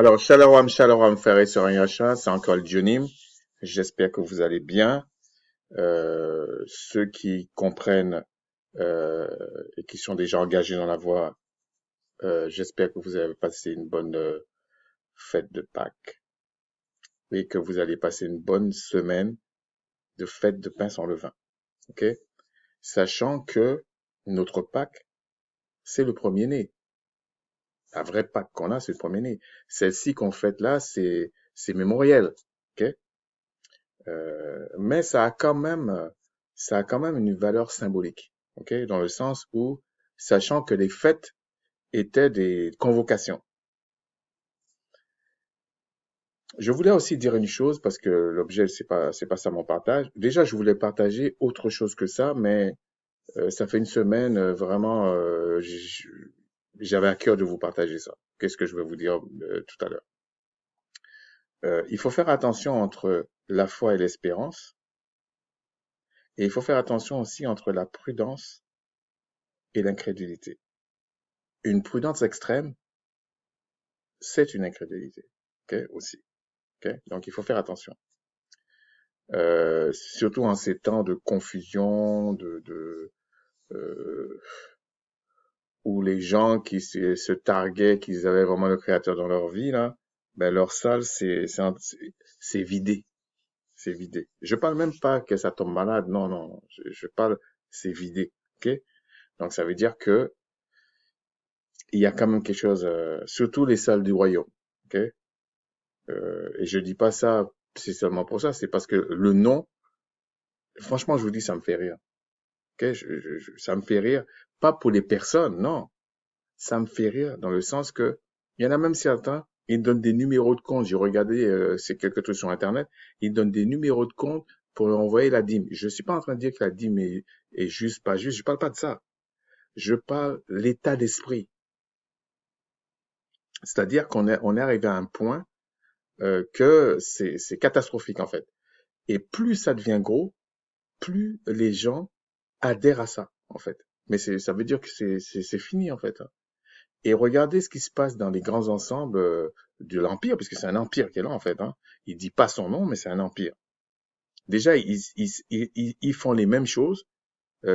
Alors, shalom, shalom, frères et sœurs Yasha, c'est encore le Dionim. J'espère que vous allez bien. Ceux qui comprennent euh, et qui sont déjà engagés dans la voie, j'espère que vous avez passé une bonne fête de Pâques et que vous allez passer une bonne semaine de fête de pain sans levain. Ok? Sachant que notre Pâques, c'est le premier-né. La vraie Pâques qu'on a, c'est le premier-né. Celle-ci qu'on fête là, c'est mémoriel. Ok? Mais ça a quand même une valeur symbolique, ok, dans le sens où, sachant que les fêtes étaient des convocations. Je voulais aussi dire une chose parce que l'objet c'est pas ça mon partage. Déjà, je voulais partager autre chose que ça, mais ça fait une semaine vraiment, j'avais à cœur de vous partager ça. Qu'est-ce que je vais vous dire tout à l'heure? Il faut faire attention entre la foi et l'espérance, et il faut faire attention aussi entre la prudence et l'incrédulité. Une prudence extrême, c'est une incrédulité, ok, aussi, ok. Donc il faut faire attention, surtout en ces temps de confusion, euh, où les gens qui se targuaient qu'ils avaient vraiment le Créateur dans leur vie là, ben leur salle c'est vidé, c'est vidé. Je parle même pas que ça tombe malade, non non, je parle c'est vidé, ok. Donc ça veut dire que il y a quand même quelque chose, surtout les salles du royaume, ok. Et je dis pas ça, c'est seulement pour ça, c'est parce que le nom, franchement, je vous dis, ça me fait rire. Ok, ça me fait rire, pas pour les personnes, non. Ça me fait rire dans le sens que, il y en a même certains, ils donnent des numéros de compte. J'ai regardé, c'est quelques trucs sur Internet, ils donnent des numéros de compte pour leur envoyer la dîme. Je suis pas en train de dire que la dîme est juste, pas juste. Je parle pas de ça. Je parle l'état d'esprit. C'est-à-dire on est arrivé à un point que c'est catastrophique en fait. Et plus ça devient gros, plus les gens adhèrent à ça, en fait. Mais ça veut dire que c'est fini, en fait. Et regardez ce qui se passe dans les grands ensembles de l'Empire, puisque c'est un empire qui est là, en fait. Hein. Il dit pas son nom, mais c'est un empire. Déjà, ils font les mêmes choses.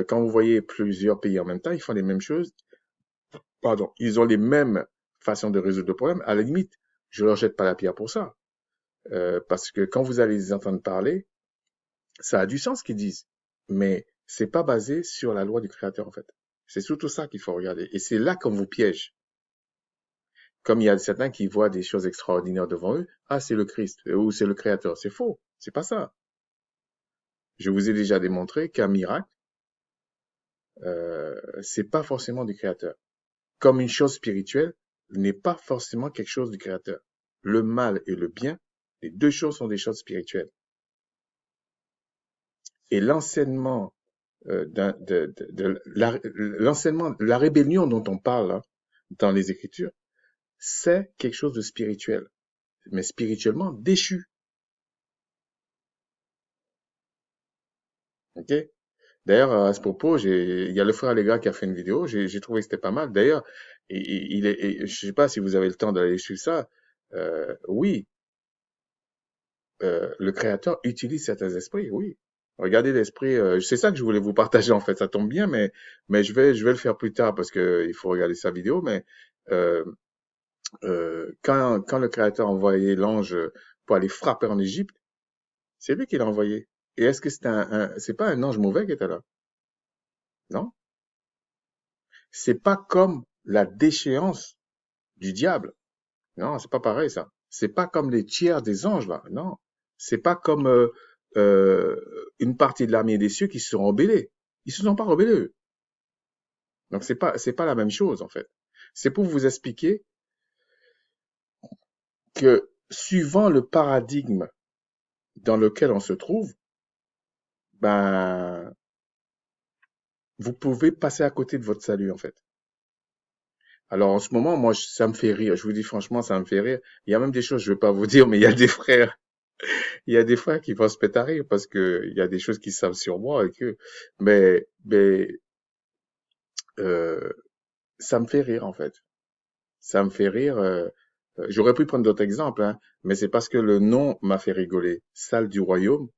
Quand vous voyez plusieurs pays en même temps, ils font les mêmes choses. Pardon, ils ont les mêmes façons de résoudre le problème. À la limite, je leur jette pas la pierre pour ça. Parce que quand vous allez les entendre parler, ça a du sens ce qu'ils disent, mais c'est pas basé sur la loi du créateur en fait. C'est surtout ça qu'il faut regarder. Et c'est là qu'on vous piège. Comme il y a certains qui voient des choses extraordinaires devant eux, ah c'est le Christ ou c'est le créateur. C'est faux. C'est pas ça. Je vous ai déjà démontré qu'un miracle, c'est pas forcément du créateur. Comme une chose spirituelle n'est pas forcément quelque chose du créateur. Le mal et le bien, les deux choses sont des choses spirituelles. Et l'enseignement l'enseignement, la rébellion dont on parle là, dans les Écritures, c'est quelque chose de spirituel, mais spirituellement déchu. Ok. D'ailleurs, à ce propos, il y a le frère Allegra qui a fait une vidéo. J'ai trouvé que c'était pas mal. D'ailleurs, je sais pas si vous avez le temps d'aller suivre ça. Oui, le Créateur utilise certains esprits. Oui. Regardez l'esprit. C'est ça que je voulais vous partager en fait. Ça tombe bien, mais je vais le faire plus tard parce que il faut regarder sa vidéo. Mais euh, quand le Créateur a envoyé l'ange pour aller frapper en Égypte, c'est lui qui l'a envoyé. Et est-ce que c'est pas un ange mauvais qui était là? Non? C'est pas comme la déchéance du diable. Non, c'est pas pareil ça. C'est pas comme les tiers des anges là. Non. C'est pas comme euh, une partie de l'armée des cieux qui se sont rebellés. Ils se sont pas rebellés eux. Donc c'est pas la même chose en fait. C'est pour vous expliquer que suivant le paradigme dans lequel on se trouve, ben vous pouvez passer à côté de votre salut, en fait. Alors, en ce moment, moi, ça me fait rire. Je vous dis franchement, ça me fait rire. Il y a même des choses, je vais pas vous dire, mais il y a des frères, il y a des frères qui vont se péter à rire parce que il y a des choses qu'ils savent sur moi et que, mais, euh, ça me fait rire, en fait. Ça me fait rire, J'aurais pu prendre d'autres exemples, hein, mais c'est parce que le nom m'a fait rigoler. Salle du royaume,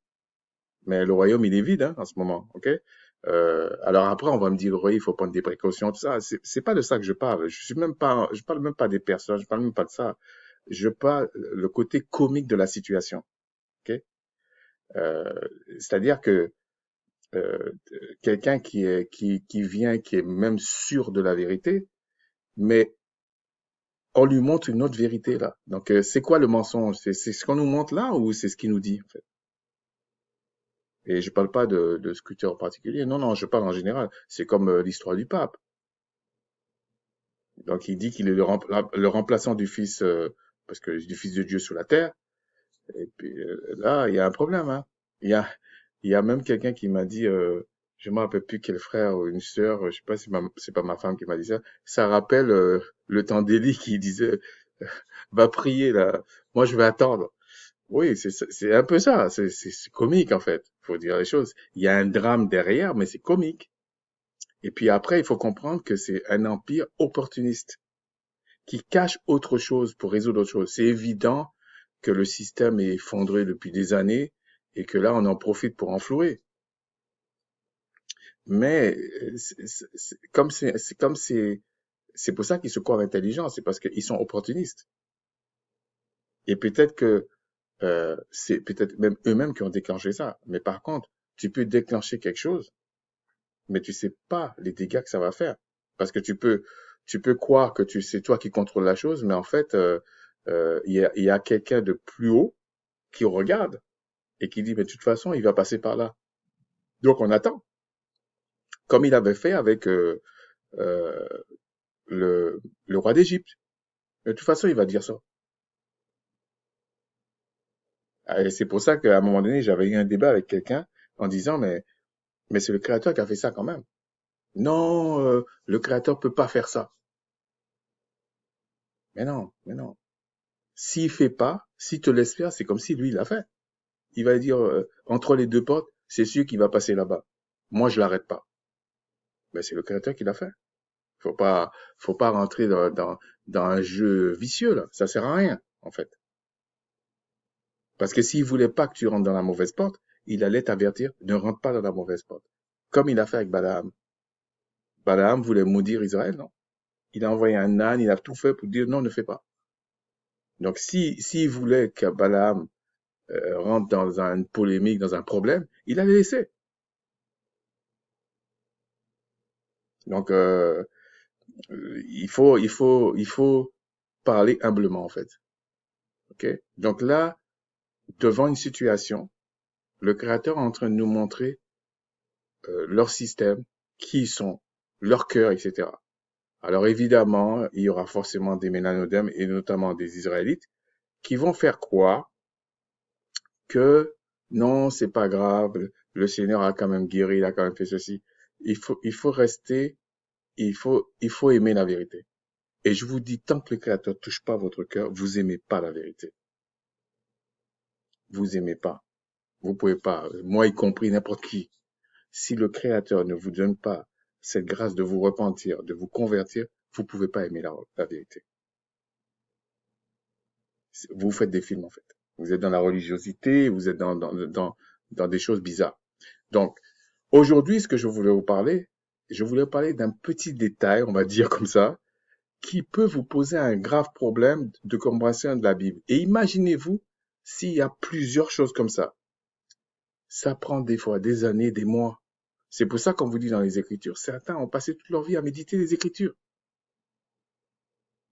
mais le royaume, il est vide hein, en ce moment, ok? Alors après, on va me dire, oui, il faut prendre des précautions, tout ça. C'est pas de ça que je parle. Je parle même pas des personnes, je parle même pas de ça. Je parle le côté comique de la situation, ok? Euh, C'est-à-dire que euh, quelqu'un qui vient, qui est même sûr de la vérité, mais on lui montre une autre vérité là. Donc, c'est quoi le mensonge? C'est ce qu'on nous montre là ou c'est ce qu'il nous dit en fait? Et je parle pas de sculpteur en particulier. Non, non, je parle en général. C'est comme l'histoire du pape. Donc, il dit qu'il est le remplaçant du fils, parce que du fils de Dieu sur la terre. Et puis là, il y a un problème. Hein. Il y a, il y a même quelqu'un qui m'a dit, je me rappelle plus quel frère ou une sœur, je sais pas si c'est pas ma femme qui m'a dit ça. Ça rappelle le temps d'Élie qui disait, va prier là. Moi, je vais attendre. Oui, c'est un peu ça. C'est comique en fait. Faut dire les choses. Il y a un drame derrière, mais c'est comique. Et puis après, il faut comprendre que c'est un empire opportuniste qui cache autre chose pour résoudre autre chose. C'est évident que le système est effondré depuis des années et que là, on en profite pour enflouer. Mais c'est pour ça qu'ils se croient intelligents, c'est parce qu'ils sont opportunistes. Et peut-être que c'est peut-être même eux-mêmes qui ont déclenché ça. Mais par contre, tu peux déclencher quelque chose, mais tu sais pas les dégâts que ça va faire. Parce que tu peux croire que c'est toi qui contrôles la chose, mais en fait, il y a quelqu'un de plus haut qui regarde et qui dit, mais de toute façon, il va passer par là. Donc on attend, comme il avait fait avec euh, le roi d'Égypte. De toute façon, il va dire ça. Et c'est pour ça qu'à un moment donné, j'avais eu un débat avec quelqu'un en disant, mais c'est le créateur qui a fait ça quand même. Non, le créateur peut pas faire ça. Mais non, mais non. S'il fait pas, s'il te laisse faire, c'est comme si lui, il l'a fait. Il va dire, entre les deux portes, c'est sûr qu'il va passer là-bas. Moi, je l'arrête pas. Mais c'est le créateur qui l'a fait. Faut pas, faut pas rentrer dans un jeu vicieux, là. Ça sert à rien, en fait. Parce que s'il voulait pas que tu rentres dans la mauvaise porte, il allait t'avertir, ne rentre pas dans la mauvaise porte. Comme il a fait avec Balaam. Balaam voulait maudire Israël, non? Il a envoyé un âne, il a tout fait pour dire non, ne fais pas. Donc, s'il voulait que Balaam rentre dans une polémique, dans un problème, il allait laisser. Donc, il faut parler humblement, en fait. OK? Donc là, devant une situation, le créateur est en train de nous montrer leur système, qui ils sont, leur cœur, etc. Alors évidemment, il y aura forcément des Mélanodem et notamment des Israélites qui vont faire quoi? Que non, c'est pas grave, le Seigneur a quand même guéri, il a quand même fait ceci. Il faut rester, il faut aimer la vérité. Et je vous dis, tant que le Créateur touche pas votre cœur, vous aimez pas la vérité. Vous aimez pas. Vous pouvez pas, moi y compris n'importe qui. Si le Créateur ne vous donne pas cette grâce de vous repentir, de vous convertir, vous pouvez pas aimer la vérité. Vous faites des films en fait. Vous êtes dans la religiosité, vous êtes dans des choses bizarres. Donc, aujourd'hui, ce que je voulais vous parler d'un petit détail, on va dire comme ça, qui peut vous poser un grave problème de compréhension de la Bible. Et imaginez-vous s'il y a plusieurs choses comme ça. Ça prend des fois des années, des mois. C'est pour ça qu'on vous dit dans les Écritures, certains ont passé toute leur vie à méditer les Écritures,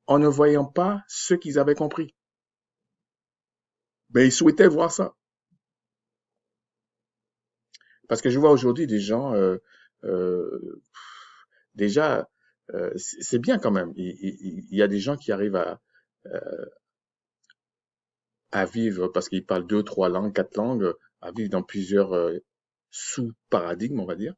en ne voyant pas ce qu'ils avaient compris. Mais ils souhaitaient voir ça. Parce que je vois aujourd'hui des gens, euh, déjà, c'est bien quand même. Il y a des gens qui arrivent à vivre, parce qu'ils parlent deux, trois langues, quatre langues, à vivre dans plusieurs sous-paradigmes, on va dire,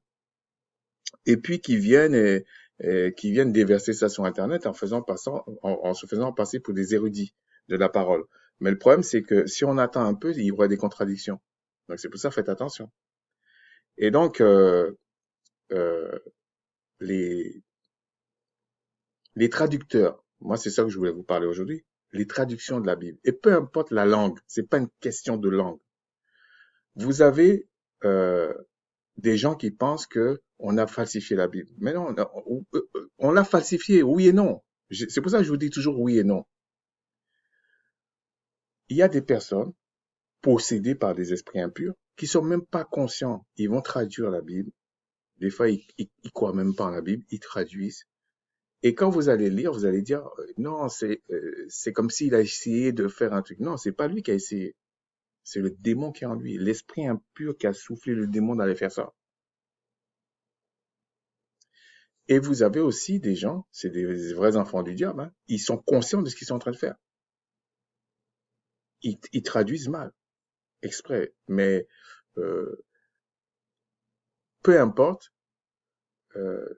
et puis qui viennent déverser ça sur Internet en se faisant passer pour des érudits de la parole. Mais le problème, c'est que si on attend un peu, il y aura des contradictions. Donc c'est pour ça, faites attention. Et donc, euh, les, les traducteurs, moi c'est ça que je voulais vous parler aujourd'hui. les traductions de la Bible. Et peu importe la langue, c'est pas une question de langue. Vous avez des gens qui pensent que on a falsifié la Bible. Mais non, on l'a falsifié, oui et non. C'est pour ça que je vous dis toujours oui et non. Il y a des personnes possédés par des esprits impurs, qui sont même pas conscients. Ils vont traduire la Bible. Des fois, ils croient même pas en la Bible, ils traduisent. Et quand vous allez lire, vous allez dire, non, c'est comme s'il a essayé de faire un truc. Non, c'est pas lui qui a essayé. C'est le démon qui est en lui. L'esprit impur qui a soufflé le démon d'aller faire ça. Et vous avez aussi des gens, c'est des vrais enfants du diable, hein, ils sont conscients de ce qu'ils sont en train de faire. Ils traduisent mal, exprès. Mais euh, peu importe, euh,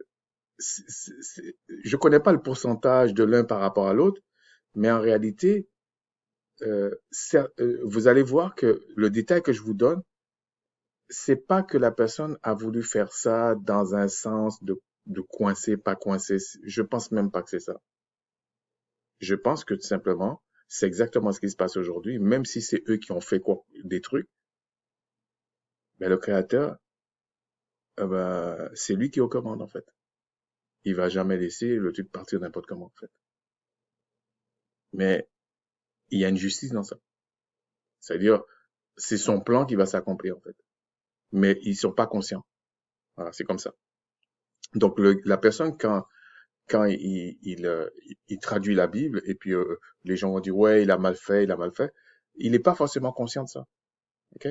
je connais pas le pourcentage de l'un par rapport à l'autre, mais en réalité, vous allez voir que le détail que je vous donne, c'est pas que la personne a voulu faire ça dans un sens de coincer, pas coincer. Je pense même pas que c'est ça. Je pense que tout simplement, c'est exactement ce qui se passe aujourd'hui, même si c'est eux qui ont fait quoi, des trucs, mais le créateur, c'est lui qui est aux commandes, en fait. Il va jamais laisser le truc partir n'importe comment, en fait. Mais il y a une justice dans ça. C'est-à-dire, c'est son plan qui va s'accomplir, en fait. Mais ils sont pas conscients. Voilà, c'est comme ça. Donc, la personne, quand il traduit la Bible, et puis les gens vont dire, ouais, il a mal fait, il n'est pas forcément conscient de ça. OK?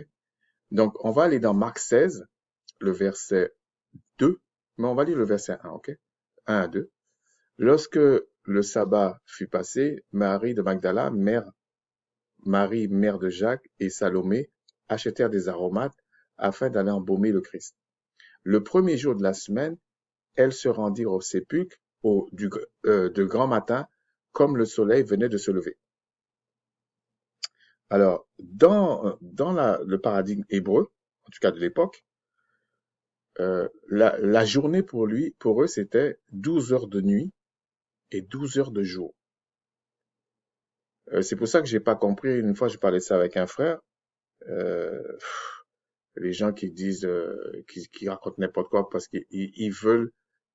Donc, on va aller dans Marc 16, le verset 2, mais on va lire le verset 1, OK? 1 à 2. Lorsque le sabbat fut passé, Marie de Magdala, Marie, mère de Jacques, et Salomé achetèrent des aromates afin d'aller embaumer le Christ. Le premier jour de la semaine, elles se rendirent au sépulcre de grand matin, comme le soleil venait de se lever. Alors, dans le paradigme hébreu, en tout cas de l'époque, la journée pour eux, c'était 12 heures de nuit et 12 heures de jour. C'est pour ça que j'ai pas compris. Une fois, je parlais de ça avec un frère. Euh, les gens qui disent, qui racontent n'importe quoi parce qu'ils veulent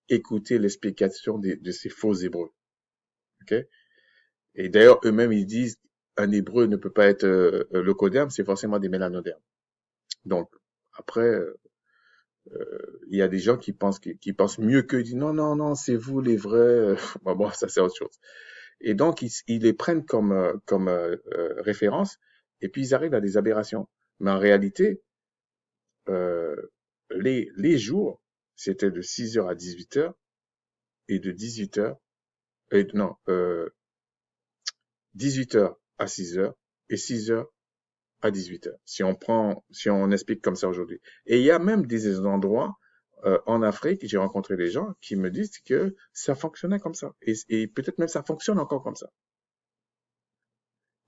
écouter l'explication de ces faux hébreux. Ok? Et d'ailleurs, eux-mêmes, ils disent un hébreu ne peut pas être leucoderme, c'est forcément des mélanodermes. Donc, après, il y a des gens qui pensent mieux qu'eux, ils disent non, non, non, c'est vous les vrais. Bon, ça c'est autre chose. Et donc, ils les prennent comme référence, et puis ils arrivent à des aberrations. Mais en réalité, euh, les jours, c'était de 6 heures à 18 heures, et de 18 heures, et non, 18 heures à 6 heures, et 6 heures à 18 heures. Si on explique comme ça aujourd'hui. Et il y a même des endroits en Afrique, j'ai rencontré des gens qui me disent que ça fonctionnait comme ça. Et peut-être même ça fonctionne encore comme ça.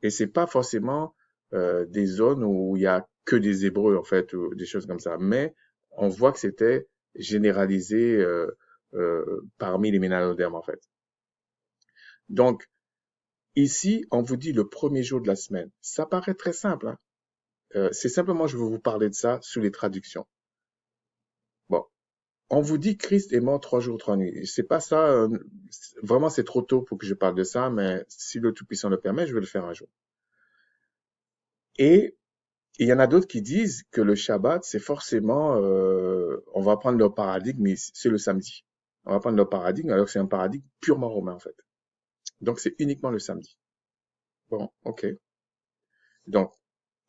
Et c'est pas forcément des zones où il y a que des Hébreux en fait ou des choses comme ça, mais on voit que c'était généralisé parmi les ménalodermes en fait. Donc ici, on vous dit le premier jour de la semaine. Ça paraît très simple, hein. C'est simplement, je veux vous parler de ça sous les traductions. Bon, on vous dit Christ est mort 3 jours, 3 nuits. C'est pas ça. Vraiment, c'est trop tôt pour que je parle de ça, mais si le Tout-Puissant le permet, je vais le faire un jour. Et il y en a d'autres qui disent que le Shabbat, c'est forcément, on va prendre leur paradigme, mais c'est le samedi. On va prendre leur paradigme alors que c'est un paradigme purement romain en fait. Donc c'est uniquement le samedi. Bon, ok. Donc,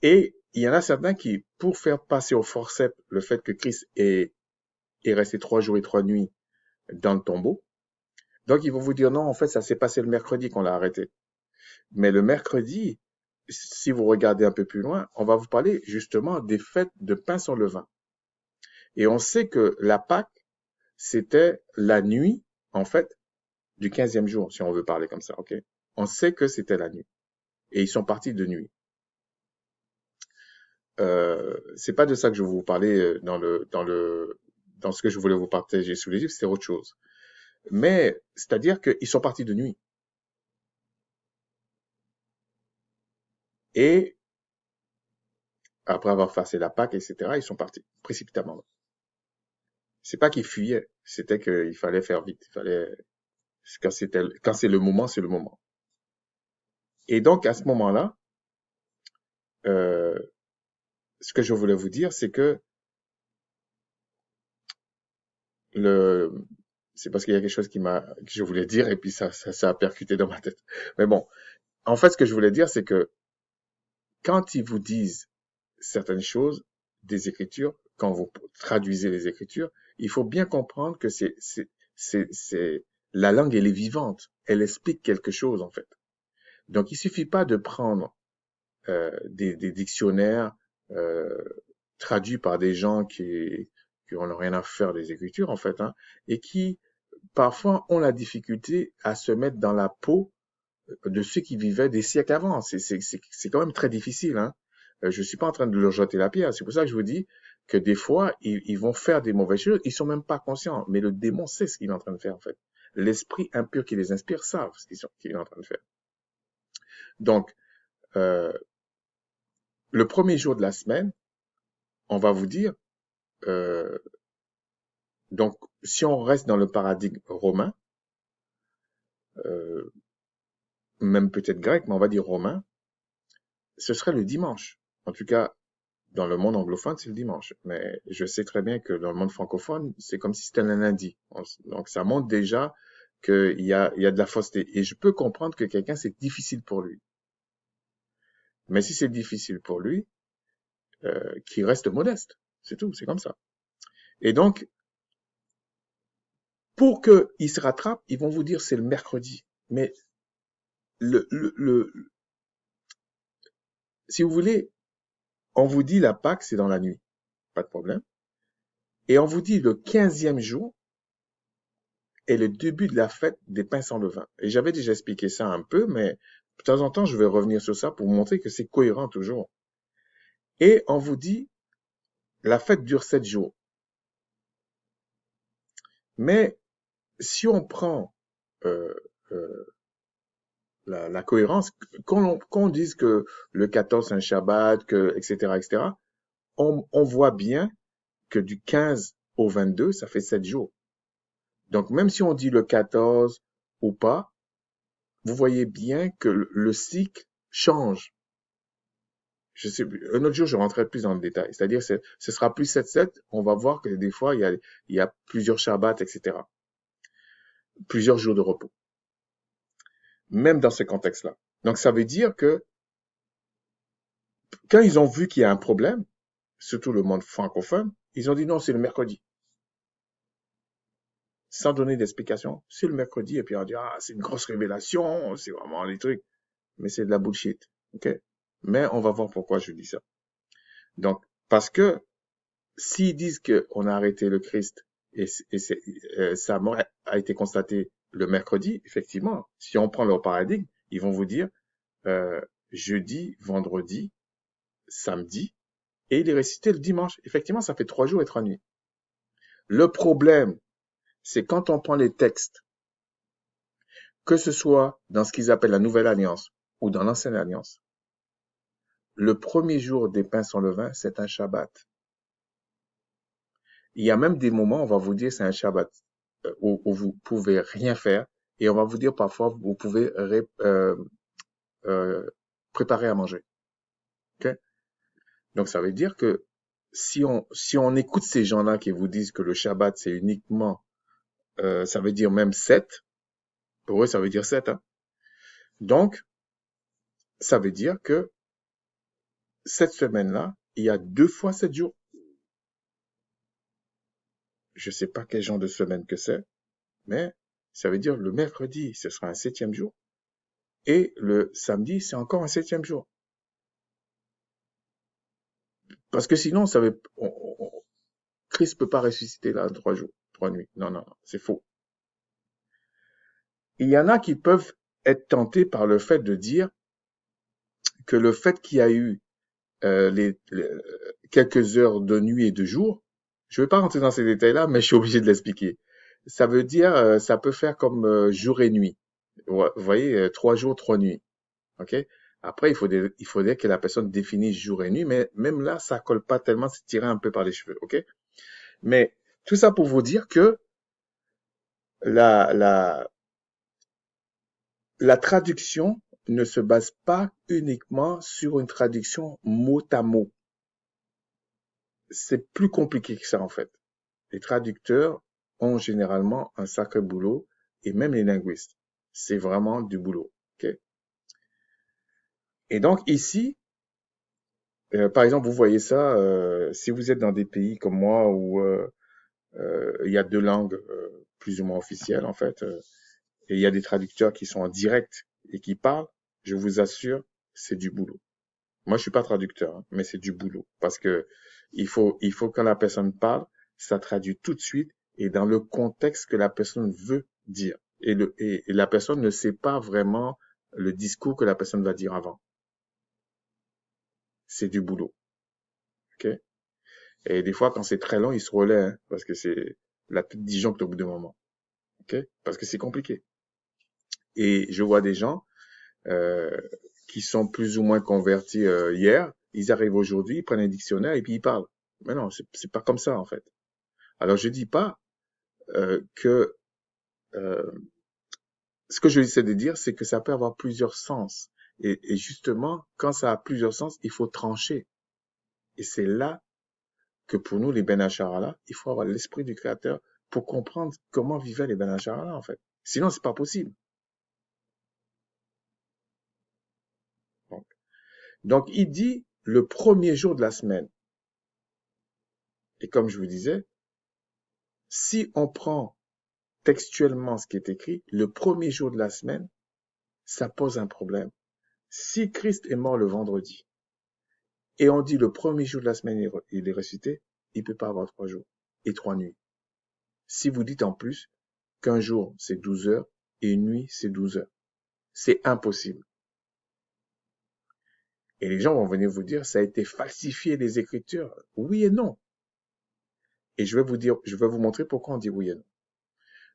et il y en a certains qui, pour faire passer au forceps le fait que Christ est resté 3 jours et 3 nuits dans le tombeau, donc ils vont vous dire non, en fait, ça s'est passé le mercredi qu'on l'a arrêté. Mais le mercredi, si vous regardez un peu plus loin, on va vous parler justement des fêtes de pain sans levain. Et on sait que la Pâque, c'était la nuit, en fait, du 15e jour, si on veut parler comme ça, ok? On sait que c'était la nuit. Et ils sont partis de nuit. C'est pas de ça que je vais vous parler dans ce que je voulais vous partager sous les yeux, c'était autre chose. Mais, c'est-à-dire qu'ils sont partis de nuit. Et après avoir passé la Pâque, etc., ils sont partis précipitamment. C'est pas qu'ils fuyaient, c'était qu'il fallait faire vite. Il fallait, quand c'est le moment, c'est le moment. Et donc, à ce moment-là, euh, ce que je voulais vous dire, c'est que le, c'est parce qu'il y a quelque chose que je voulais dire et puis ça a percuté dans ma tête. Mais bon, en fait, ce que je voulais dire, c'est que quand ils vous disent certaines choses des Écritures, quand vous traduisez les Écritures, il faut bien comprendre que la langue, elle est vivante. Elle explique quelque chose, en fait. Donc, il suffit pas de prendre des dictionnaires euh, traduits par des gens qui n'ont rien à faire des Écritures, en fait, hein, et qui, parfois, ont la difficulté à se mettre dans la peau de ceux qui vivaient des siècles avant. C'est quand même très difficile, hein. Je suis pas en train de leur jeter la pierre. C'est pour ça que je vous dis que des fois, ils vont faire des mauvaises choses. Ils sont même pas conscients. Mais le démon sait ce qu'il est en train de faire, en fait. L'esprit impur qui les inspire savent ce qu'il est en train de faire. Donc, euh, le premier jour de la semaine, on va vous dire, euh, donc, si on reste dans le paradigme romain, euh, même peut-être grec, mais on va dire romain, ce serait le dimanche. En tout cas, dans le monde anglophone, c'est le dimanche. Mais je sais très bien que dans le monde francophone, c'est comme si c'était un lundi. Donc, ça montre déjà il y a de la fausseté. Et je peux comprendre que quelqu'un, c'est difficile pour lui. Mais si c'est difficile pour lui, qu'il reste modeste. C'est tout, c'est comme ça. Et donc, pour qu'ils se rattrapent, ils vont vous dire c'est le mercredi. Mais le, le, le, si vous voulez, on vous dit la Pâque, c'est dans la nuit. Pas de problème. Et on vous dit le 15e jour est le début de la fête des pains sans levain. Et j'avais déjà expliqué ça un peu, mais de temps en temps, je vais revenir sur ça pour vous montrer que c'est cohérent toujours. Et on vous dit, la fête dure 7 jours. Mais si on prend euh, euh, la cohérence, qu'on dise que le 14 c'est un Shabbat, etc., on voit bien que du 15 au 22, ça fait 7 jours. Donc, même si on dit le 14 ou pas, vous voyez bien que le cycle change. Un autre jour, je rentrerai plus dans le détail. C'est-à-dire, ce sera plus 7-7. On va voir que des fois, il y a plusieurs Shabbats, etc. Plusieurs jours de repos. Même dans ce contexte-là. Donc, ça veut dire que quand ils ont vu qu'il y a un problème, surtout le monde francophone, ils ont dit non, c'est le mercredi. Sans donner d'explication, c'est le mercredi. Et puis on dit, ah, c'est une grosse révélation, c'est vraiment les trucs. Mais c'est de la bullshit. OK? Mais on va voir pourquoi je dis ça. Donc, parce que s'ils disent qu'on a arrêté le Christ et sa mort a été constatée le mercredi, effectivement, si on prend leur paradigme, ils vont vous dire jeudi, vendredi, samedi, et il est ressuscité le dimanche. Effectivement, ça fait 3 jours et 3 nuits. Le problème, c'est quand on prend les textes, que ce soit dans ce qu'ils appellent la Nouvelle Alliance ou dans l'Ancienne Alliance, le premier jour des pains sans levain, c'est un Shabbat. Il y a même des moments, on va vous dire c'est un Shabbat où vous pouvez rien faire et on va vous dire parfois vous pouvez préparer à manger. Okay? Donc ça veut dire que si on écoute ces gens-là qui vous disent que le Shabbat c'est uniquement, ça veut dire même 7, pour eux ça veut dire 7. Hein? Donc ça veut dire que cette semaine-là, il y a 2 fois 7 jours. Je sais pas quel genre de semaine que c'est, mais ça veut dire le mercredi, ce sera un 7e jour. Et le samedi, c'est encore un 7e jour. Parce que sinon, Christ peut pas ressusciter là 3 jours, 3 nuits. Non, non, non, c'est faux. Il y en a qui peuvent être tentés par le fait de dire que le fait qu'il y a eu quelques heures de nuit et de jour, je ne vais pas rentrer dans ces détails-là, mais je suis obligé de l'expliquer. Ça veut dire, ça peut faire comme jour et nuit. Vous voyez, 3 jours, 3 nuits. Ok? Après, il faudrait que la personne définisse jour et nuit, mais même là, ça colle pas tellement, c'est tiré un peu par les cheveux, ok? Mais tout ça pour vous dire que la, la, la traduction ne se base pas uniquement sur une traduction mot à mot. C'est plus compliqué que ça, en fait. Les traducteurs ont généralement un sacré boulot, et même les linguistes. C'est vraiment du boulot, ok? Et donc, ici, par exemple, vous voyez ça, si vous êtes dans des pays comme moi où il y a deux langues plus ou moins officielles, en fait, et il y a des traducteurs qui sont en direct et qui parlent, je vous assure, c'est du boulot. Moi, je suis pas traducteur, hein, mais c'est du boulot. Parce que il faut quand la personne parle, ça traduit tout de suite et dans le contexte que la personne veut dire. Et la personne ne sait pas vraiment le discours que la personne va dire avant. C'est du boulot. OK? Et des fois, quand c'est très long, il se relaie, hein, parce que c'est la tête disjoncte au bout d'un moment. OK? Parce que c'est compliqué. Et je vois des gens euh, qui sont plus ou moins convertis hier, ils arrivent aujourd'hui, ils prennent un dictionnaire et puis ils parlent. Mais non, c'est pas comme ça en fait. Alors je dis pas que ce que je essaie de dire, c'est que ça peut avoir plusieurs sens. Et justement, quand ça a plusieurs sens, il faut trancher. Et c'est là que pour nous, les Ben Acharala, il faut avoir l'esprit du Créateur pour comprendre comment vivaient les Ben Acharala en fait. Sinon, c'est pas possible. Donc, donc, il dit le premier jour de la semaine. Et comme je vous disais, si on prend textuellement ce qui est écrit, le premier jour de la semaine, ça pose un problème. Si Christ est mort le vendredi, et on dit le premier jour de la semaine, il est ressuscité, il ne peut pas avoir 3 jours et 3 nuits. Si vous dites en plus qu'un jour, c'est 12 heures, et une nuit, c'est 12 heures, c'est impossible. Et les gens vont venir vous dire, ça a été falsifié les Écritures. Oui et non. Et je vais vous montrer pourquoi on dit oui et non.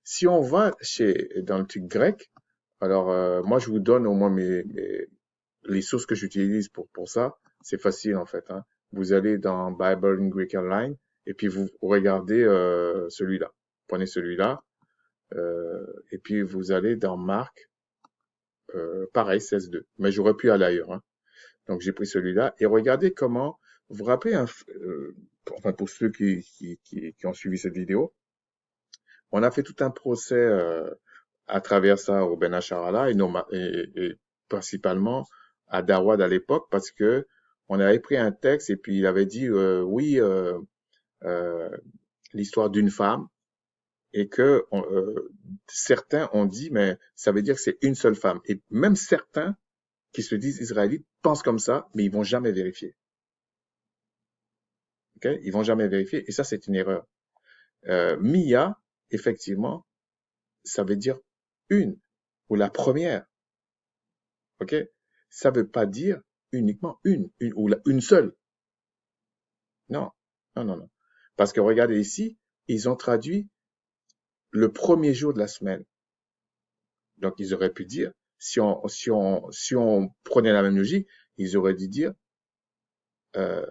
Si on va dans le truc grec, alors moi je vous donne au moins les sources que j'utilise pour ça. C'est facile en fait, hein. Vous allez dans Bible in Greek Online et puis vous regardez celui-là. Prenez celui-là et puis vous allez dans Marc, pareil 16.2. Mais j'aurais pu aller ailleurs, hein. Donc j'ai pris celui-là et regardez comment. Vous vous rappelez, enfin pour ceux qui ont suivi cette vidéo, on a fait tout un procès à travers ça au Ben Acharala et principalement à Darwad à l'époque parce que on avait pris un texte et puis il avait dit oui euh, l'histoire d'une femme et que certains ont dit mais ça veut dire que c'est une seule femme et même certains qui se disent israélites pensent comme ça mais ils vont jamais vérifier. Ok, ils vont jamais vérifier et ça c'est une erreur. Mia effectivement ça veut dire une ou la première. Ok? Ça veut pas dire uniquement une ou une seule. Non, non, non, non. Parce que regardez ici, ils ont traduit le premier jour de la semaine. Donc ils auraient pu dire, si on prenait la même logique, ils auraient dû dire euh,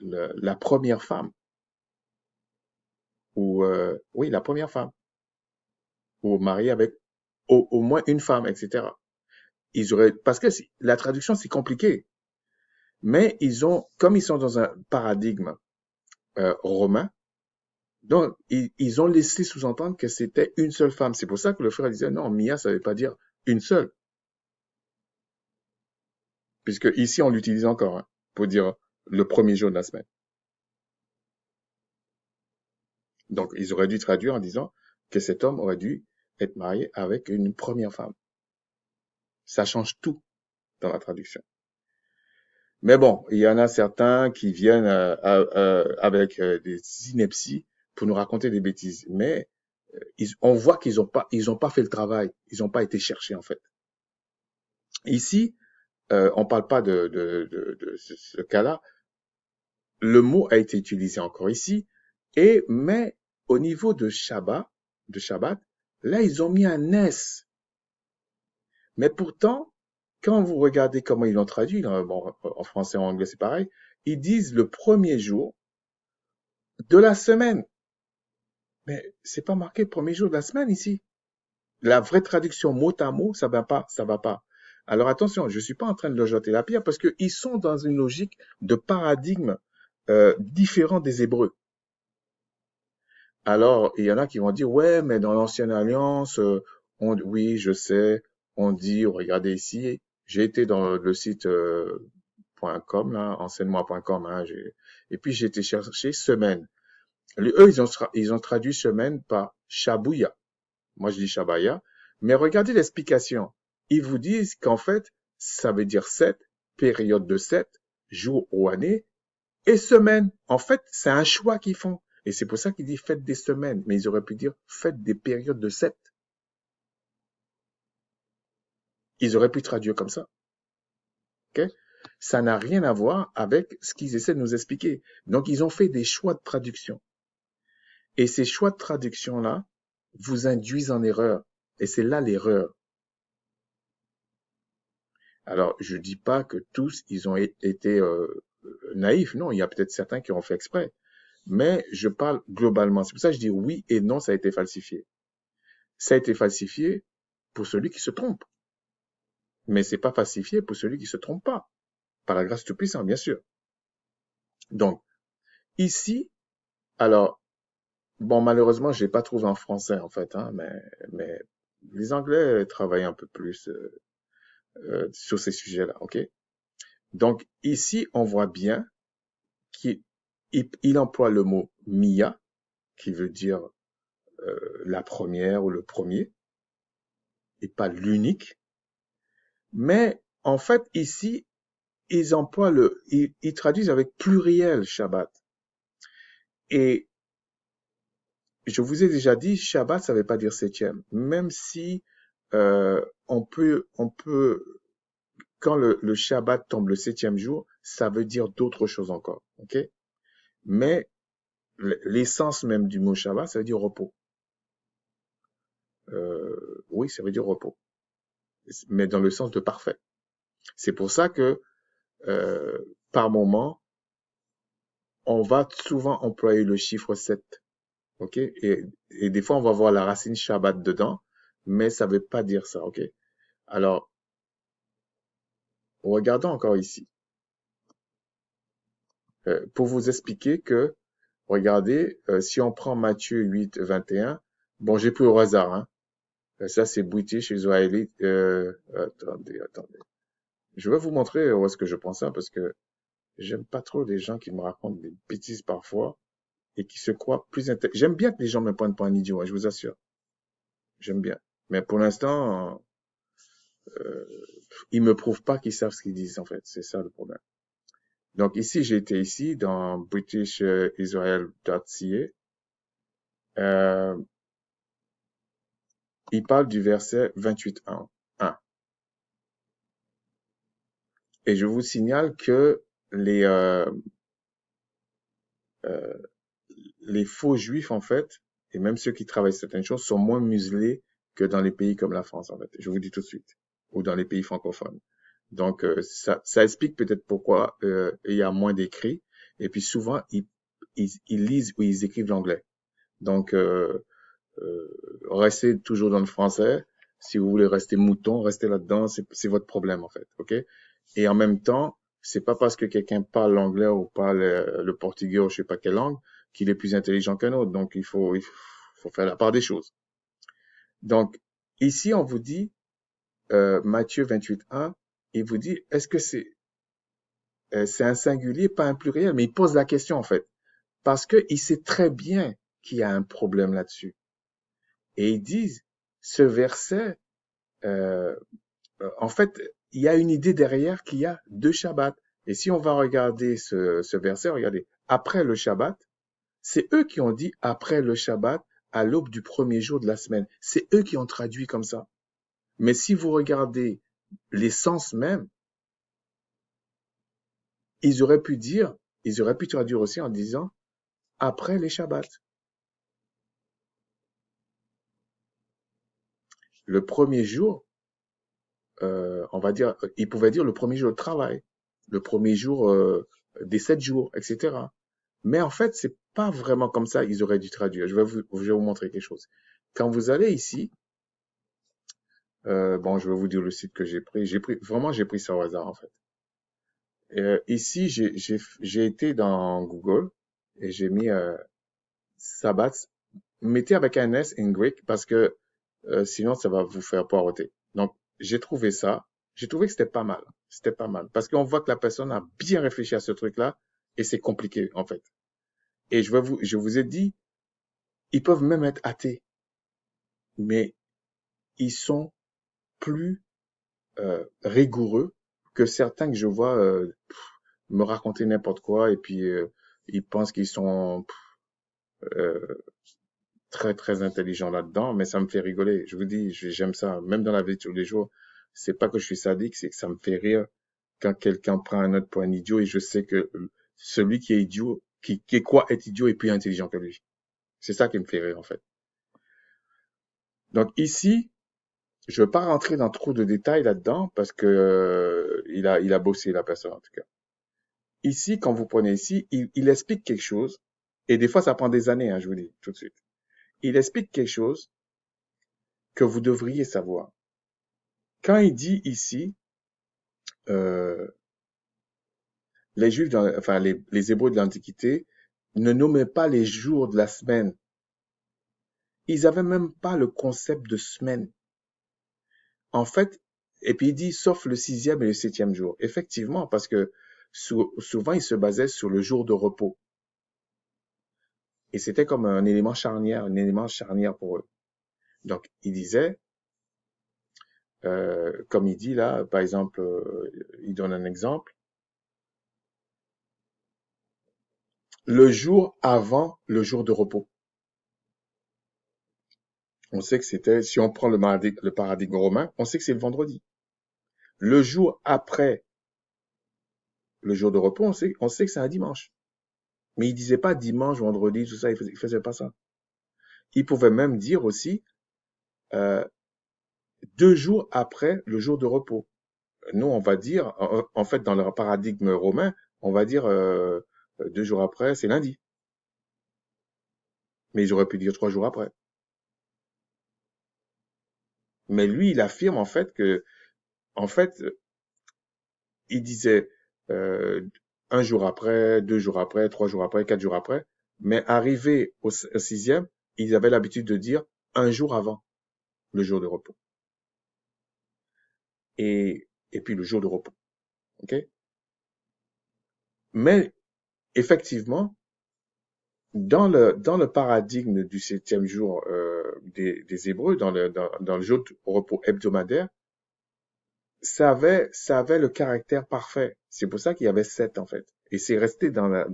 la première femme ou oui la première femme ou mariée avec au moins une femme, etc. Ils auraient parce que la traduction c'est compliqué, mais comme ils sont dans un paradigme romain. Donc, ils ont laissé sous-entendre que c'était une seule femme. C'est pour ça que le frère disait, non, Mia, ça ne veut pas dire une seule. Puisque ici, on l'utilise encore, hein, pour dire le premier jour de la semaine. Donc, ils auraient dû traduire en disant que cet homme aurait dû être marié avec une première femme. Ça change tout dans la traduction. Mais bon, il y en a certains qui viennent avec des inepties pour nous raconter des bêtises. Mais on voit ils ont pas fait le travail. Ils n'ont pas été cherchés, en fait. Ici, on parle pas de ce cas-là. Le mot a été utilisé encore ici, mais au niveau de Shabbat, là ils ont mis un S. Mais pourtant, Quand vous regardez comment ils l'ont traduit, bon, en français, en anglais, c'est pareil, ils disent le premier jour de la semaine. Mais c'est pas marqué premier jour de la semaine ici. La vraie traduction mot à mot, ça va pas, ça va pas. Alors attention, je suis pas en train de leur jeter la pierre parce qu'ils sont dans une logique de paradigme différent des Hébreux. Alors, il y en a qui vont dire, ouais, mais dans l'ancienne alliance, oui, je sais, on dit, regardez ici, j'ai été dans le site .com, là, enseignement.com, hein, et puis j'ai été chercher semaine. Eux, ils ont traduit semaine par Shabouya. Moi, je dis Shabaya. Mais regardez l'explication. Ils vous disent qu'en fait, ça veut dire 7, période de 7, jours ou années, et semaine. En fait, c'est un choix qu'ils font. Et c'est pour ça qu'ils disent faites des semaines. Mais ils auraient pu dire faites des périodes de 7. Ils auraient pu traduire comme ça. Okay? Ça n'a rien à voir avec ce qu'ils essaient de nous expliquer. Donc, ils ont fait des choix de traduction. Et ces choix de traduction-là vous induisent en erreur. Et c'est là l'erreur. Alors, je dis pas que tous, ils ont été naïfs. Non, il y a peut-être certains qui ont fait exprès. Mais je parle globalement. C'est pour ça que je dis oui et non, ça a été falsifié. Ça a été falsifié pour celui qui se trompe. Mais c'est pas falsifié pour celui qui se trompe pas. Par la grâce tout puissant, bien sûr. Donc, ici, alors, bon, malheureusement, je l'ai pas trouvé en français, en fait, hein, mais les Anglais travaillent un peu plus sur ces sujets-là, ok? Donc, ici, on voit bien qu'il emploie le mot Mia, qui veut dire la première ou le premier, et pas l'unique. Mais en fait, ici, ils traduisent avec pluriel Shabbat. Et je vous ai déjà dit, Shabbat, ça ne veut pas dire septième. Même si on peut, quand le Shabbat tombe le septième jour, ça veut dire d'autres choses encore, ok? Mais l'essence même du mot Shabbat, ça veut dire repos. Oui, ça veut dire repos, mais dans le sens de parfait. C'est pour ça que par moment, on va souvent employer le chiffre 7. Ok? Et des fois, on va voir la racine Shabbat dedans, mais ça veut pas dire ça. Ok? Alors, regardons encore ici. Pour vous expliquer que, regardez, si on prend Matthieu 8, 21, bon, j'ai pris au hasard, hein. Ça, c'est British Israelite. Attendez. Je vais vous montrer où est-ce que je pense ça, parce que j'aime pas trop les gens qui me racontent des bêtises parfois et qui se croient plus intelligents. J'aime bien que les gens me prennent pour un idiot, hein, je vous assure. J'aime bien. Mais pour l'instant, ils me prouvent pas qu'ils savent ce qu'ils disent, en fait. C'est ça le problème. Donc ici, j'ai été ici dans britishisrael.ca. Il parle du verset 28.1. Et je vous signale que euh, les faux juifs, en fait, et même ceux qui travaillent certaines choses, sont moins muselés que dans les pays comme la France, en fait. Je vous dis tout de suite. Ou dans les pays francophones. Donc, ça explique peut-être pourquoi il y a moins d'écrits. Et puis souvent, ils lisent ou ils écrivent l'anglais. Donc, restez toujours dans le français. Si vous voulez rester mouton, restez là-dedans. C'est votre problème, en fait. OK? Et en même temps, c'est pas parce que quelqu'un parle l'anglais ou parle le portugais ou je sais pas quelle langue qu'il est plus intelligent qu'un autre. Donc, il faut faire la part des choses. Donc, ici, on vous dit, Matthieu 28.1, il vous dit, est-ce que c'est un singulier, pas un pluriel, mais il pose la question en fait, parce qu'il sait très bien qu'il y a un problème là-dessus. Et ils disent, ce verset, euh, en fait, il y a une idée derrière qu'il y a deux Shabbats. Et si on va regarder ce verset, regardez, après le Shabbat, c'est eux qui ont dit après le Shabbat, à l'aube du premier jour de la semaine. C'est eux qui ont traduit comme ça. Mais si vous regardez l'essence même, ils auraient pu traduire aussi en disant après les Shabbats. Le premier jour, on va dire, ils pouvaient dire le premier jour de travail, le premier jour des 7 jours, etc. Mais en fait, c'est pas vraiment comme ça, ils auraient dû traduire. Je vais vous montrer quelque chose. Quand vous allez ici, bon, je vais vous dire le site que j'ai pris. Vraiment, j'ai pris ça au hasard, en fait. Ici, j'ai été dans Google et j'ai mis Sabbath. Mettez avec un S en grec parce que sinon, ça va vous faire poireauter. Donc, j'ai trouvé ça. J'ai trouvé que c'était pas mal. C'était pas mal. Parce qu'on voit que la personne a bien réfléchi à ce truc-là et c'est compliqué, en fait. Et je vous ai dit, ils peuvent même être athées, mais ils sont plus rigoureux que certains que je vois me raconter n'importe quoi et puis ils pensent qu'ils sont euh, très très intelligents là-dedans, mais ça me fait rigoler. Je vous dis, j'aime ça. Même dans la vie de tous les jours, c'est pas que je suis sadique, c'est que ça me fait rire quand quelqu'un prend un autre pour un idiot et je sais que celui qui est idiot, qui croit être idiot est plus intelligent que lui. C'est ça qui me fait rire en fait. Donc ici, je ne veux pas rentrer dans trop de détails là-dedans parce que il a bossé la personne en tout cas. Ici, quand vous prenez ici, il explique quelque chose et des fois ça prend des années, hein, je vous dis tout de suite. Il explique quelque chose que vous devriez savoir. Quand il dit ici, euh, les Juifs, enfin les Hébreux de l'Antiquité ne nommaient pas les jours de la semaine. Ils n'avaient même pas le concept de semaine. En fait, et puis il dit sauf le 6e et le 7e jour. Effectivement, parce que souvent ils se basaient sur le jour de repos. Et c'était comme un élément charnière pour eux. Donc il disait, comme il dit là, par exemple, il donne un exemple, le jour avant le jour de repos. On sait que c'était, si on prend le paradigme romain, on sait que c'est le vendredi. Le jour après le jour de repos, on sait que c'est un dimanche. Mais il disait pas dimanche, vendredi, tout ça, il faisait pas ça. Il pouvait même dire aussi 2 jours après le jour de repos. Nous, on va dire, en fait, dans le paradigme romain, on va dire 2 jours après, c'est lundi. Mais j'aurais pu dire 3 jours après. Mais lui, il affirme en fait que, en fait, il disait euh, 1 jour après, 2 jours après, 3 jours après, 4 jours après. Mais arrivé au 6e, ils avaient l'habitude de dire 1 jour avant le jour de repos. Et puis le jour de repos. OK? Mais effectivement, dans le paradigme du 7e jour des Hébreux, dans le jour de repos hebdomadaire, ça avait le caractère parfait. C'est pour ça qu'il y avait 7 en fait. Et c'est resté dans le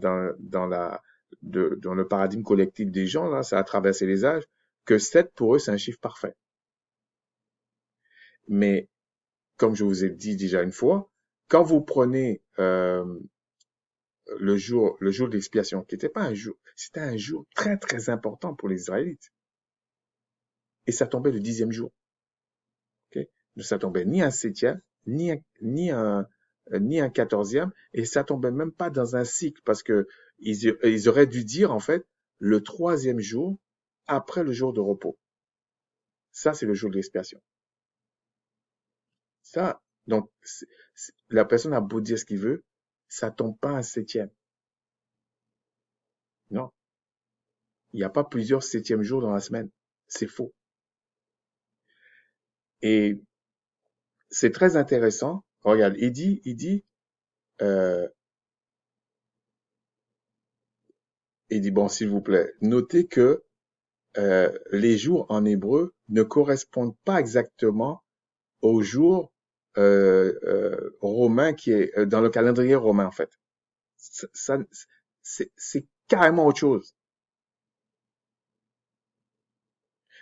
paradigme collectif des gens, là, ça a traversé les âges, que 7 pour eux, c'est un chiffre parfait. Mais, comme je vous ai dit déjà une fois, quand vous prenez le jour d'expiation, qui n'était pas un jour, c'était un jour très très important pour les Israélites. Et ça tombait le 10e jour. Okay? Donc ça tombait ni un 7e, ni un 14e, et ça tombait même pas dans un cycle, parce que ils auraient dû dire, en fait, le 3e jour après le jour de repos. Ça, c'est le jour de l'expiation. Ça, donc, la personne a beau dire ce qu'il veut, ça tombe pas un 7e. Non. Il n'y a pas plusieurs 7e jours dans la semaine. C'est faux. Et c'est très intéressant. Regarde, euh, bon, s'il vous plaît, notez que les jours en hébreu ne correspondent pas exactement aux jours romains qui est dans le calendrier romain en fait. Ça, c'est carrément autre chose.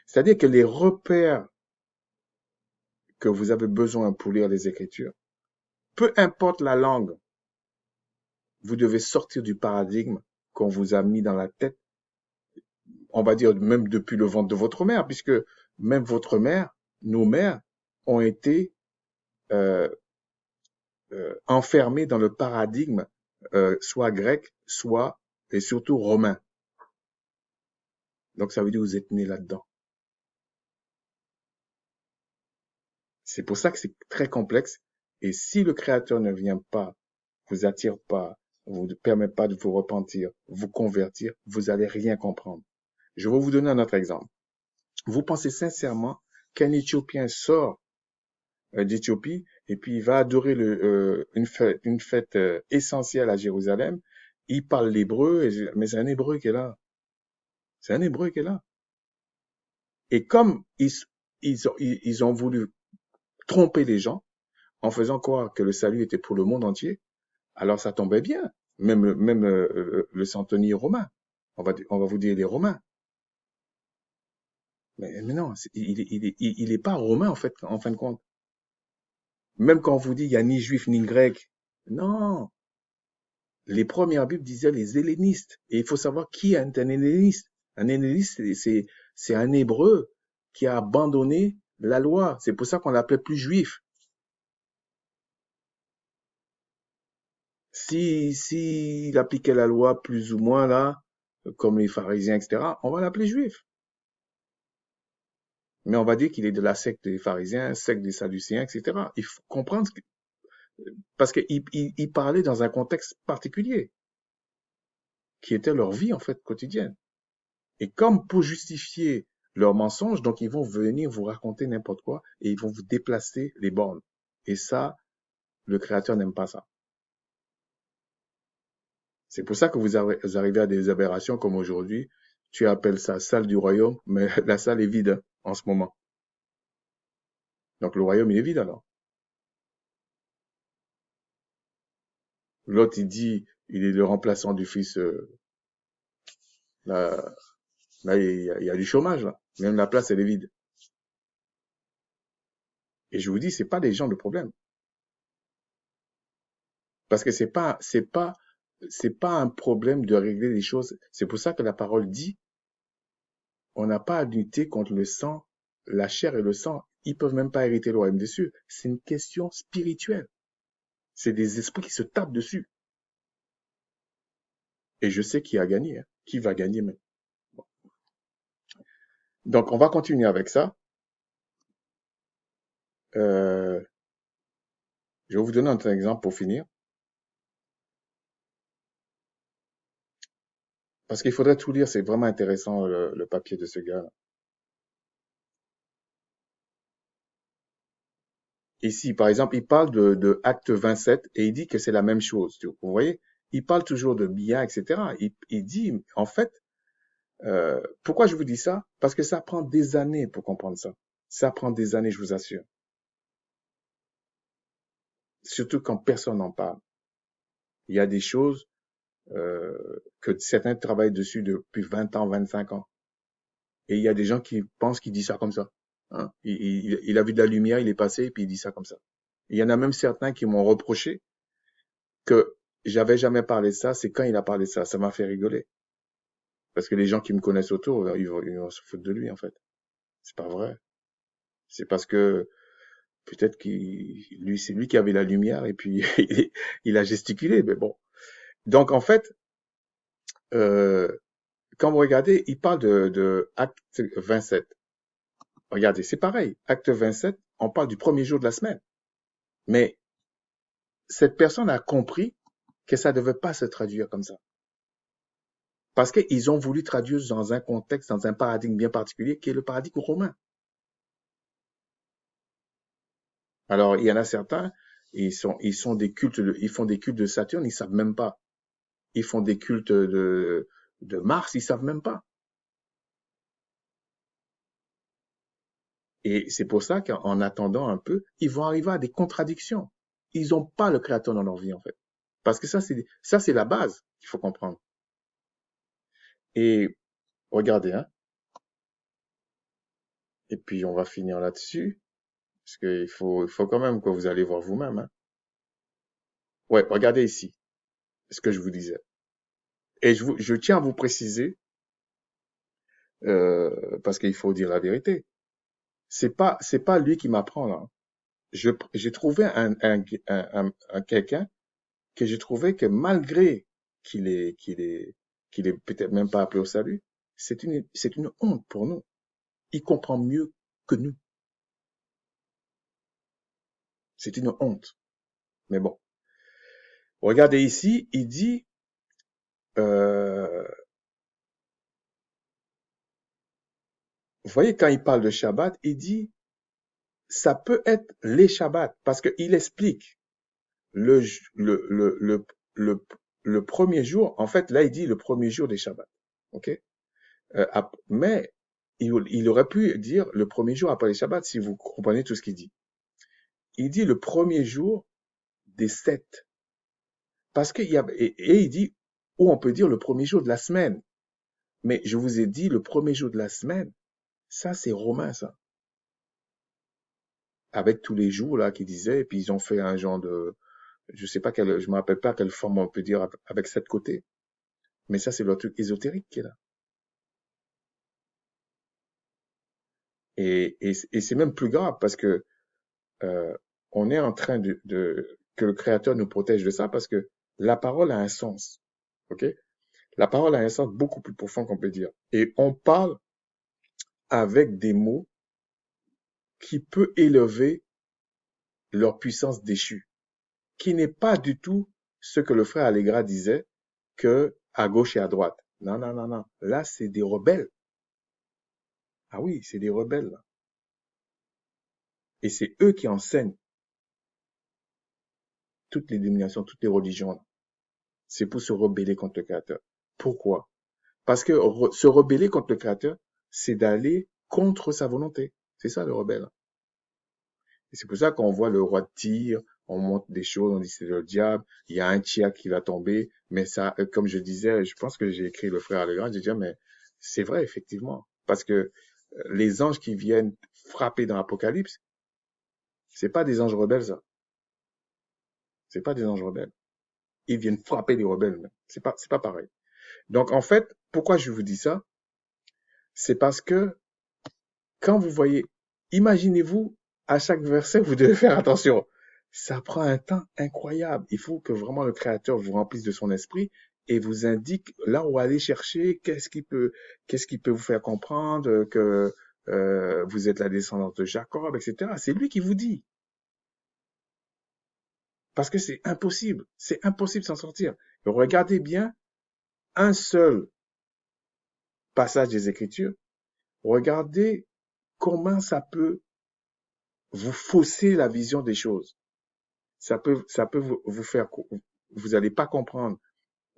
C'est-à-dire que les repères que vous avez besoin pour lire les Écritures, peu importe la langue, vous devez sortir du paradigme qu'on vous a mis dans la tête, on va dire même depuis le ventre de votre mère, puisque même votre mère, nos mères, ont été euh, enfermé dans le paradigme soit grec, soit et surtout romain. Donc ça veut dire que vous êtes né là-dedans. C'est pour ça que c'est très complexe. Et si le Créateur ne vient pas, vous attire pas, vous ne permet pas de vous repentir, vous convertir, vous allez rien comprendre. Je vais vous donner un autre exemple. Vous pensez sincèrement qu'un Éthiopien sort d'Éthiopie et puis il va adorer une fête essentielle à Jérusalem. Il parle l'hébreu, mais c'est un hébreu qui est là. C'est un hébreu qui est là. Et comme ils ont voulu tromper les gens en faisant croire que le salut était pour le monde entier, alors ça tombait bien. Même le centenier romain. On va vous dire les Romains. Mais non, il est pas romain en fin de compte. Même quand on vous dit il y a ni juif ni grec. Non. Les premières Bibles disaient les hellénistes. Et il faut savoir qui est un helléniste. Un helléniste, c'est un hébreu qui a abandonné la loi. C'est pour ça qu'on l'appelait plus juif. Si il appliquait la loi plus ou moins là, comme les pharisiens, etc., on va l'appeler juif. Mais on va dire qu'il est de la secte des pharisiens, secte des sadducéens, etc. Il faut comprendre parce qu'il parlait dans un contexte particulier, qui était leur vie, en fait, quotidienne. Et comme pour justifier leurs mensonges, donc ils vont venir vous raconter n'importe quoi et ils vont vous déplacer les bornes. Et ça, le Créateur n'aime pas ça. C'est pour ça que vous arrivez à des aberrations comme aujourd'hui. Tu appelles ça salle du royaume, mais la salle est vide en ce moment. Donc le royaume, il est vide alors. L'autre, il dit, il est le remplaçant du fils. Là, il y a du chômage, là. Même la place, elle est vide. Et je vous dis, c'est pas des gens le problème. Parce que c'est pas un problème de régler les choses. C'est pour ça que la parole dit, on n'a pas à lutter contre le sang, la chair et le sang. Ils peuvent même pas hériter le royaume des cieux. C'est une question spirituelle. C'est des esprits qui se tapent dessus. Et je sais qui a gagné, hein. Qui va gagner même. Donc, on va continuer avec ça. Euh, je vais vous donner un exemple pour finir. Parce qu'il faudrait tout lire, c'est vraiment intéressant le papier de ce gars. Ici, par exemple, il parle de Acte 27 et il dit que c'est la même chose. Vous voyez, il parle toujours de bien, etc. Il dit, en fait, pourquoi je vous dis ça? Parce que ça prend des années pour comprendre ça. Ça prend des années, je vous assure. Surtout quand personne n'en parle. Il y a des choses que certains travaillent dessus depuis 20 ans, 25 ans. Et il y a des gens qui pensent qu'il dit ça comme ça. Hein? Il a vu de la lumière, il est passé et puis il dit ça comme ça. Il y en a même certains qui m'ont reproché que j'avais jamais parlé de ça, c'est quand il a parlé de ça. Ça m'a fait rigoler. Parce que les gens qui me connaissent autour, ils vont se foutre de lui, en fait. C'est pas vrai. C'est parce que peut-être c'est lui qui avait la lumière et puis il a gesticulé, mais bon. Donc, en fait, euh, quand vous regardez, il parle de Acte 27. Regardez, c'est pareil. Acte 27, on parle du premier jour de la semaine. Mais cette personne a compris que ça ne devait pas se traduire comme ça. Parce qu'ils ont voulu traduire dans un contexte, dans un paradigme bien particulier, qui est le paradigme romain. Alors, il y en a certains, ils font des cultes de Saturne, ils savent même pas. Ils font des cultes de Mars, ils savent même pas. Et c'est pour ça qu'en attendant un peu, ils vont arriver à des contradictions. Ils n'ont pas le créateur dans leur vie, en fait. Parce que ça, c'est la base qu'il faut comprendre. Et regardez, hein. Et puis, on va finir là-dessus. Parce il faut quand même que vous allez voir vous-même, hein. Ouais, regardez ici, ce que je vous disais. Et je tiens à vous préciser, parce qu'il faut dire la vérité. C'est pas lui qui m'apprend, là. j'ai trouvé quelqu'un que j'ai trouvé que malgré qu'il est peut-être même pas appelé au salut, c'est une honte pour nous. Il comprend mieux que nous. C'est une honte. Mais bon. Regardez ici, il dit, euh, vous voyez, quand il parle de Shabbat, il dit, ça peut être les Shabbats, parce qu'il explique le, le, le, le, le, le premier jour, en fait, là, il dit le premier jour des Shabbats. OK? Mais il aurait pu dire le premier jour après les Shabbats, si vous comprenez tout ce qu'il dit. Il dit le premier jour des 7. Parce qu'il y a, et il dit, ou on peut dire le premier jour de la semaine. Mais je vous ai dit, le premier jour de la semaine, ça, c'est romain, ça. Avec tous les jours, là, qu'ils disaient, et puis ils ont fait un genre de, je me rappelle pas quelle forme on peut dire avec 7 côtés. Mais ça, c'est le truc ésotérique qui est là. Et c'est même plus grave parce que euh, on est en train que le Créateur nous protège de ça parce que la parole a un sens. Ok? La parole a un sens beaucoup plus profond qu'on peut dire. Et on parle avec des mots qui peut élever leur puissance déchue, qui n'est pas du tout ce que le frère Allegra disait que à gauche et à droite. Non, non, non, non. Là, c'est des rebelles. Ah oui, c'est des rebelles. Là. Et c'est eux qui enseignent toutes les dénominations, toutes les religions. Là. C'est pour se rebeller contre le Créateur. Pourquoi? Parce que se rebeller contre le Créateur, c'est d'aller contre sa volonté. C'est ça le rebelle. Et c'est pour ça qu'on voit le roi de Tyr, on montre des choses, on dit c'est le diable, il y a un tiers qui va tomber, mais ça, comme je disais, je pense que j'ai écrit le frère Allegra, j'ai dit, mais c'est vrai, effectivement. Parce que les anges qui viennent frapper dans l'Apocalypse, c'est pas des anges rebelles, ça. C'est pas des anges rebelles. Ils viennent frapper les rebelles, même. C'est pas pareil. Donc, en fait, pourquoi je vous dis ça? C'est parce que quand vous voyez, imaginez-vous, à chaque verset, vous devez faire attention. Ça prend un temps incroyable. Il faut que vraiment le Créateur vous remplisse de son esprit et vous indique là où aller chercher, qu'est-ce qui peut vous faire comprendre que vous êtes la descendance de Jacob, etc. C'est lui qui vous dit. Parce que c'est impossible de s'en sortir. Regardez bien un seul passage des Écritures. Regardez comment ça peut vous fausser la vision des choses. Ça peut vous faire, vous n'allez pas comprendre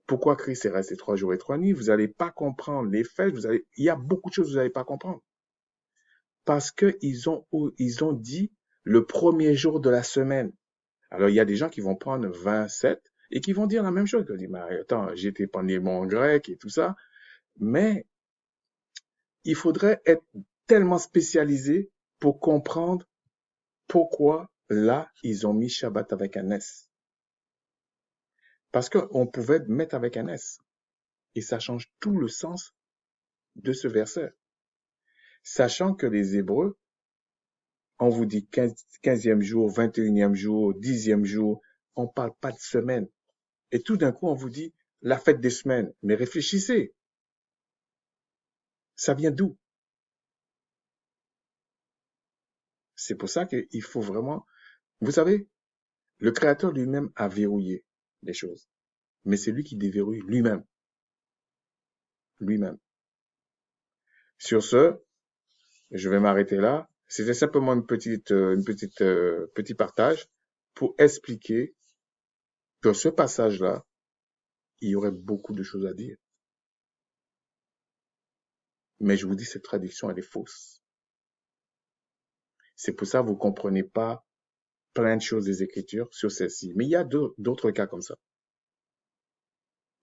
pourquoi Christ est resté 3 jours et 3 nuits. Vous n'allez pas comprendre les faits. Il y a beaucoup de choses que vous n'allez pas comprendre. Parce que ils ont dit le premier jour de la semaine. Alors, il y a des gens qui vont prendre 27 et qui vont dire la même chose. Ils vont dire, mais attends, j'étais pas né en grec et tout ça. Mais il faudrait être tellement spécialisé pour comprendre pourquoi là, ils ont mis Shabbat avec un S. Parce qu'on pouvait mettre avec un S. Et ça change tout le sens de ce verset. Sachant que les Hébreux, on vous dit 15e jour, 21e jour, 10e jour, on parle pas de semaine. Et tout d'un coup, on vous dit la fête des semaines. Mais réfléchissez. Ça vient d'où? C'est pour ça qu'il faut vraiment, vous savez, le Créateur lui-même a verrouillé les choses. Mais c'est lui qui déverrouille lui-même. Lui-même. Sur ce, je vais m'arrêter là. C'était simplement petit partage pour expliquer que ce passage-là, il y aurait beaucoup de choses à dire. Mais je vous dis, cette traduction, elle est fausse. C'est pour ça que vous comprenez pas plein de choses des Écritures sur celle-ci. Mais il y a d'autres cas comme ça.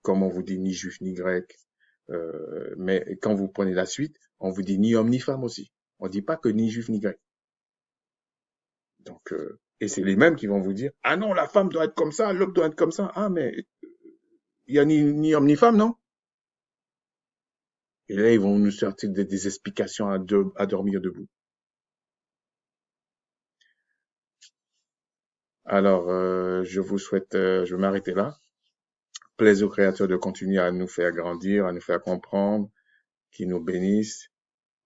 Comme on vous dit ni juif ni grec. Mais quand vous prenez la suite, on vous dit ni homme ni femme aussi. On ne dit pas que ni juif ni grec. Donc, et c'est les mêmes qui vont vous dire, ah non, la femme doit être comme ça, l'homme doit être comme ça. Ah, mais il y a ni homme ni femme, non? Et là, ils vont nous sortir des explications à dormir debout. Alors, je vais m'arrêter là. Plaise au Créateur de continuer à nous faire grandir, à nous faire comprendre, qu'il nous bénisse.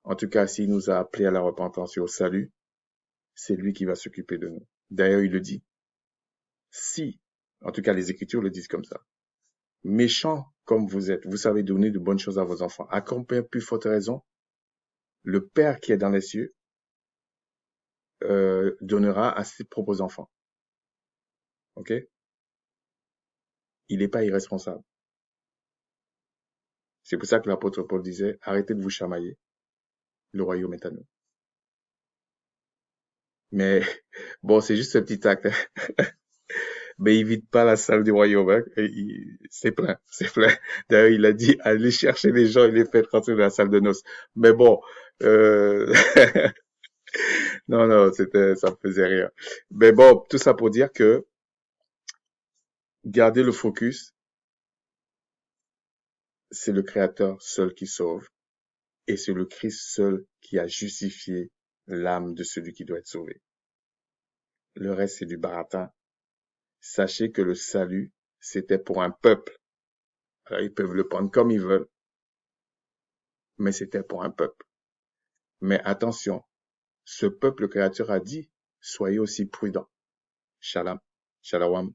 En tout cas, s'il nous a appelés à la repentance et au salut, c'est lui qui va s'occuper de nous. D'ailleurs, il le dit. Si, en tout cas, les Écritures le disent comme ça. Méchants comme vous êtes, vous savez donner de bonnes choses à vos enfants. À combien plus forte raison, le Père qui est dans les cieux donnera à ses propres enfants. Ok? Il n'est pas irresponsable. C'est pour ça que l'apôtre Paul disait, arrêtez de vous chamailler, le royaume est à nous. Mais bon, c'est juste ce petit acte. Mais il vide pas la salle du royaume. Hein. C'est plein, c'est plein. D'ailleurs, il a dit, allez chercher les gens et les faire rentrer dans la salle de noces. Mais bon, euh... non, non, ça me faisait rire. Mais bon, tout ça pour dire que garder le focus, c'est le Créateur seul qui sauve et c'est le Christ seul qui a justifié l'âme de celui qui doit être sauvé. Le reste, c'est du baratin. Sachez que le salut, c'était pour un peuple. Alors, ils peuvent le prendre comme ils veulent, mais c'était pour un peuple. Mais attention, ce peuple créateur a dit, soyez aussi prudents. Shalom, shalom.